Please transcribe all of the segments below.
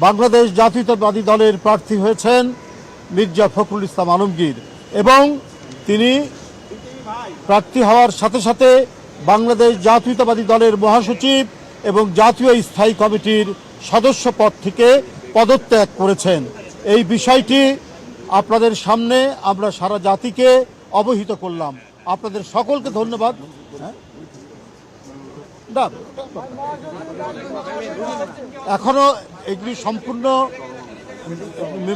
বাংলাদেশ জাতীয়তাবাদী দলের প্রার্থী হয়েছেন মির্জা ফখরুল ইসলাম আলমগীর এবং তিনি প্রার্থী হওয়ার সাথে সাথে বাংলাদেশ জাতীয়তাবাদী দলের মহাসচিব এবং জাতীয় স্থায়ী কমিটির সদস্য পদ থেকে পদত্যাগ করেছেন। এই বিষয়টি আপনাদের সামনে আমরা সারা জাতিকে অবহিত করলাম। আপনাদের সকলকে ধন্যবাদ। এখনো এগুলি সম্পূর্ণ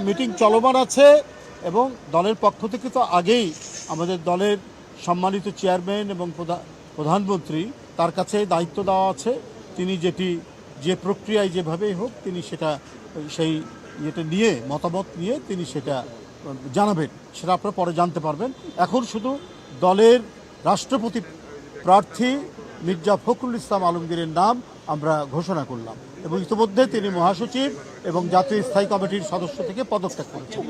মিটিং চলমান আছে এবং দলের পক্ষ থেকে তো আগেই আমাদের দলের সম্মানিত চেয়ারম্যান এবং প্রধানমন্ত্রী তার কাছে দায়িত্ব দেওয়া আছে। তিনি যে প্রক্রিয়ায় যেভাবেই হোক তিনি সেই নিয়ে মতামত নিয়ে তিনি সেটা জানাবেন, সেটা আপনারা পরে জানতে পারবেন। এখন শুধু দলের রাষ্ট্রপতি প্রার্থী মির্জা ফখরুল ইসলাম আলমগীরের নাম আমরা ঘোষণা করলাম এবং ইতিমধ্যে তিনি মহাসচিব এবং জাতীয় স্থায়ী কমিটির সদস্য থেকে পদত্যাগ করেছেন।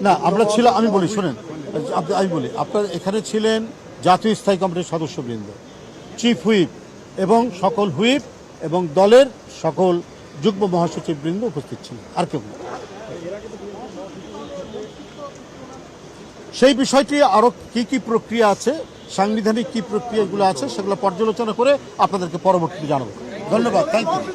না আমরা ছিলাম, আমি বলি শুনেন, আমি বলি আপনার এখানে ছিলেন জাতীয় স্থায়ী কমিটির সদস্যবৃন্দ, চিফ হুইপ এবং সকল হুইপ এবং দলের সকল যুগ্ম মহাসচিববৃন্দ উপস্থিত ছিলেন। আর কেউ না। সেই বিষয়টি আরও কি প্রক্রিয়া আছে, সাংবিধানিক কি প্রক্রিয়াগুলো আছে সেগুলো পর্যালোচনা করে আপনাদেরকে পরবর্তীতে জানাবো। ধন্যবাদ, থ্যাংক ইউ।